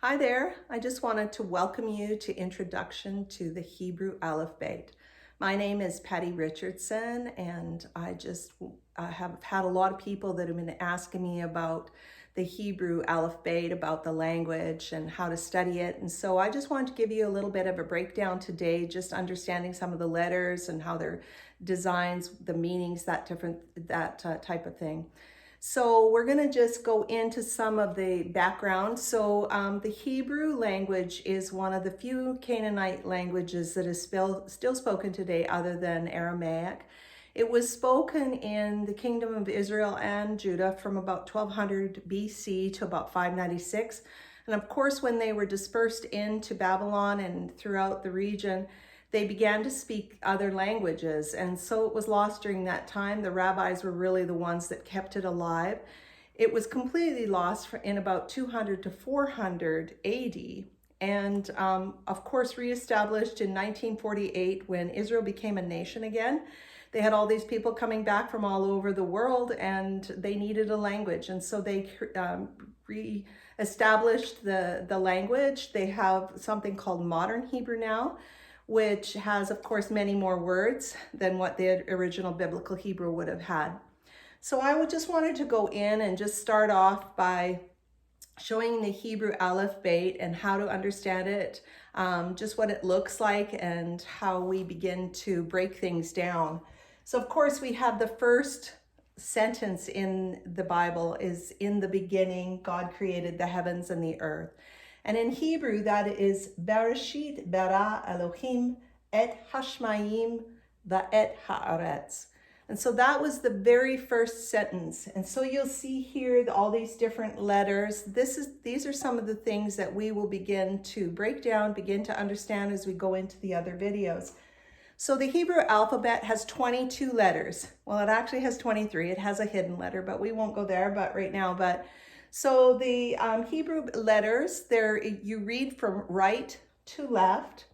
Hi there. I just wanted to welcome you to Introduction to the Hebrew Aleph-Bet. My name is Patty Richardson, and I have had a lot of people that have been asking me about the Hebrew Aleph-Bet, about the language and how to study it. And so I just wanted to give you a little bit of a breakdown today, just understanding some of the letters and how their designs, the meanings, that type of thing. So we're going to just go into some of the background. So the Hebrew language is one of the few Canaanite languages that is still spoken today other than Aramaic. It was spoken in the Kingdom of Israel and Judah from about 1200 BC to about 596. And of course, when they were dispersed into Babylon and throughout the region, they began to speak other languages, and so it was lost during that time. The rabbis were really the ones that kept it alive. It was completely lost in about 200 to 400 AD, and of course reestablished in 1948 when Israel became a nation again. They had all these people coming back from all over the world, and they needed a language, and so they re-established the language. They have something called modern Hebrew now, which has, of course, many more words than what the original biblical Hebrew would have had. So I just wanted to go in and just start off by showing the Hebrew Aleph-Bet and how to understand it, just what it looks like and how we begin to break things down. So of course we have the first sentence in the Bible is, "In the beginning, God created the heavens and the earth." And in Hebrew, that is Bereshit bara Elohim et hashmayim va'et haaretz. And so that was the very first sentence. And so you'll see here all these different letters. These are some of the things that we will begin to break down, begin to understand as we go into the other videos. So the Hebrew alphabet has 22 letters. Well, it actually has 23. It has a hidden letter, but we won't go there right now. So the Hebrew letters, you read from right to left.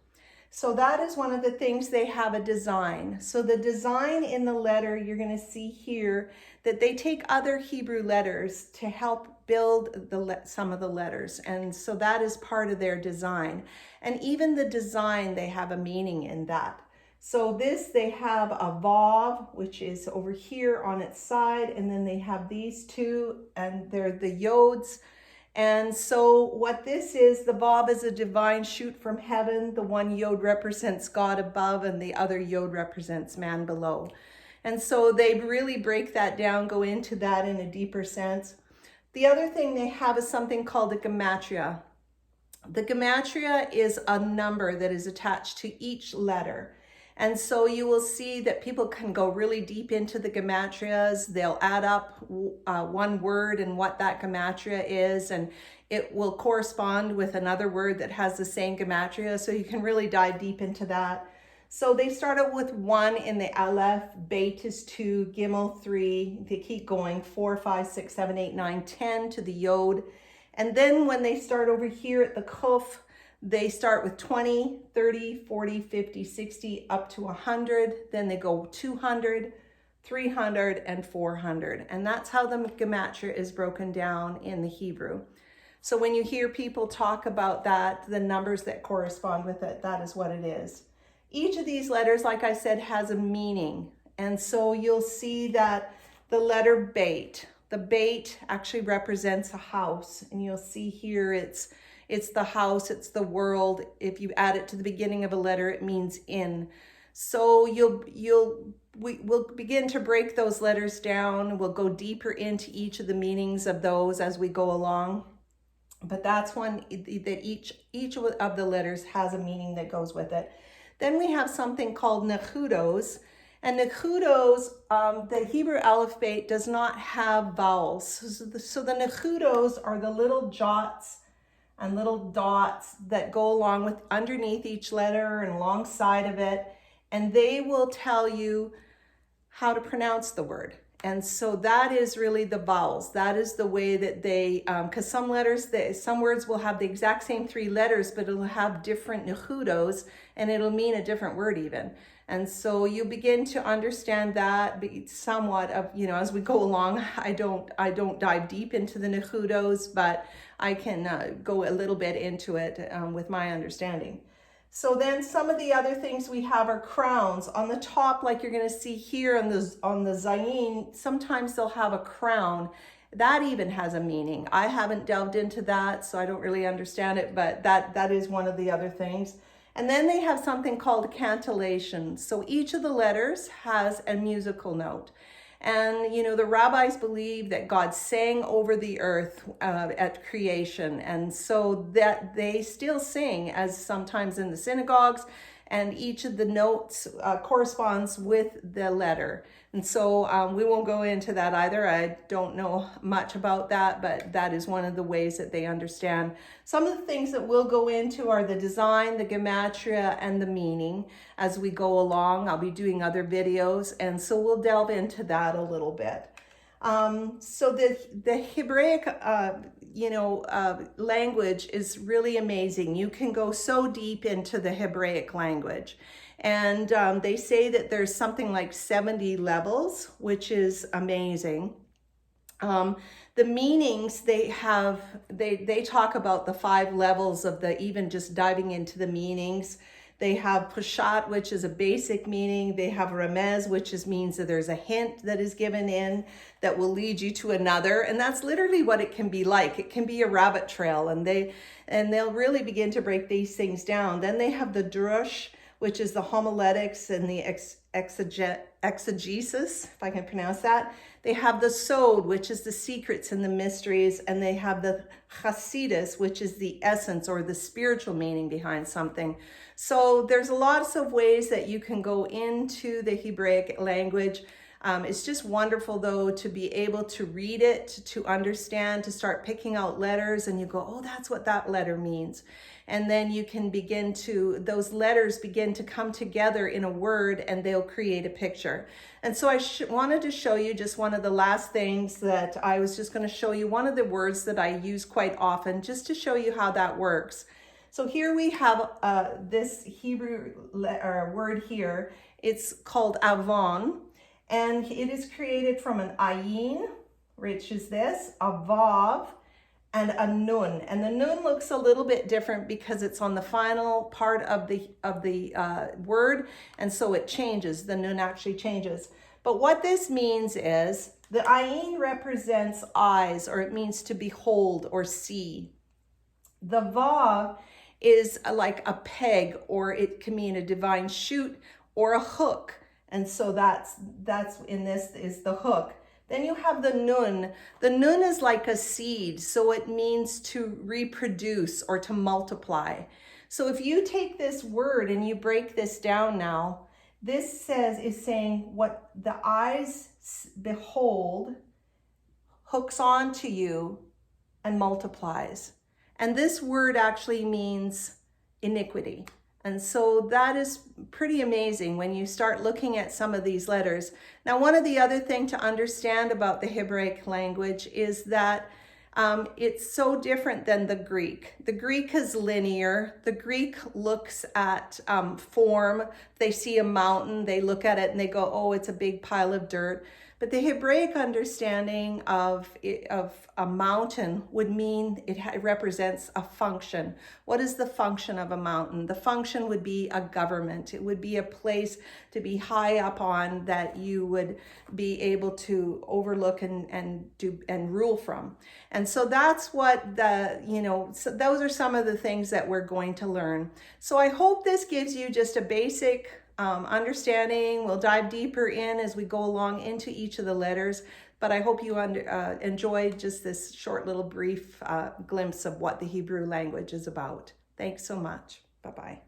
So that is one of the things. They have a design. So the design in the letter, you're going to see here that they take other Hebrew letters to help build some of the letters. And so that is part of their design. And even the design, they have a meaning in that. So they have a vav, which is over here on its side, and then they have these two, and they're the yods. And so what this is, the vav is a divine shoot from heaven. The one yod represents God above, and the other yod represents man below. And so they really break that down, go into that in a deeper sense. The other thing they have is something called a Gematria. The Gematria is a number that is attached to each letter. And so you will see that people can go really deep into the Gematrias. They'll add up one word and what that Gematria is, and it will correspond with another word that has the same Gematria. So you can really dive deep into that. So they start out with 1 in the Aleph, Bet is 2, Gimel 3. They keep going 4, 5, 6, 7, 8, 9, 10 to the Yod. And then when they start over here at the Kuf, they start with 20, 30, 40, 50, 60, up to 100. Then they go 200, 300, and 400. And that's how the Gematria is broken down in the Hebrew. So when you hear people talk about that, the numbers that correspond with it, that is what it is. Each of these letters, like I said, has a meaning. And so you'll see that the letter Bet, the Bet actually represents a house. And you'll see here it's the house, it's the world. If you add it to the beginning of a letter, it means in. So we'll begin to break those letters down. We'll go deeper into each of the meanings of those as we go along. But that's one that each of the letters has a meaning that goes with it. Then we have something called nechudos. And nechudos, the Hebrew Aleph-Bet does not have vowels. So the nechudos are the little jots and little dots that go along with underneath each letter and alongside of it. And they will tell you how to pronounce the word. And so that is really the vowels. That is the way that they, because some letters, some words will have the exact same 3 letters, but it'll have different nechudos, and it'll mean a different word even. And so you begin to understand that somewhat of, as we go along. I don't dive deep into the nechudos, but I can go a little bit into it with my understanding. So then some of the other things we have are crowns. On the top, like you're going to see here on the zayin, sometimes they'll have a crown. That even has a meaning. I haven't delved into that, so I don't really understand it, but that is one of the other things. And then they have something called cantillation. So each of the letters has a musical note. And, the rabbis believe that God sang over the earth at creation. And so that they still sing, as sometimes in the synagogues, and each of the notes corresponds with the letter. And so we won't go into that either. I don't know much about that, but that is one of the ways that they understand. Some of the things that we'll go into are the design, the gematria, and the meaning as we go along. I'll be doing other videos, and so we'll delve into that a little bit. So the Hebraic, language is really amazing. You can go so deep into the Hebraic language. And they say that there's something like 70 levels, which is amazing. The meanings they have, they talk about the 5 levels of even just diving into the meanings. They have Peshat, which is a basic meaning. They have Remez, which means that there's a hint that is given in that will lead you to another. And that's literally what it can be like. It can be a rabbit trail, and they'll really begin to break these things down. Then they have the Drush, which is the homiletics and the exegesis, if I can pronounce that. They have the Sod, which is the secrets and the mysteries, and they have the Chasidus, which is the essence or the spiritual meaning behind something. So there's lots of ways that you can go into the Hebraic language. It's just wonderful, though, to be able to read it, to understand, to start picking out letters, and you go, oh, that's what that letter means. And then you can those letters begin to come together in a word, and they'll create a picture. And so I wanted to show you just one of the last things that I was just going to show you, one of the words that I use quite often, just to show you how that works. So here we have this Hebrew word here. It's called avon, and it is created from an ayin, which is this, a vav, and a nun. And the nun looks a little bit different because it's on the final part of the word, and so it changes. The nun actually changes. But what this means is the ayin represents eyes, or it means to behold or see. The vav is like a peg, or it can mean a divine shoot or a hook. And so that's in this is the hook. Then you have the nun. The nun is like a seed, so it means to reproduce or to multiply. So if you take this word and you break this down now, this is saying what the eyes behold hooks on to you and multiplies. And this word actually means iniquity. And so that is pretty amazing when you start looking at some of these letters. Now, one of the other things to understand about the Hebraic language is that it's so different than the Greek. The Greek is linear. The Greek looks at form. They see a mountain, they look at it and they go, oh, it's a big pile of dirt. But the Hebraic understanding of a mountain would mean it represents a function. What is the function of a mountain? The function would be a government. It would be a place to be high up on that you would be able to overlook and rule from. And so that's what so those are some of the things that we're going to learn. So I hope this gives you just a basic understanding. We'll dive deeper in as we go along into each of the letters, but I hope you enjoyed just this short little brief glimpse of what the Hebrew language is about. Thanks so much. Bye-bye.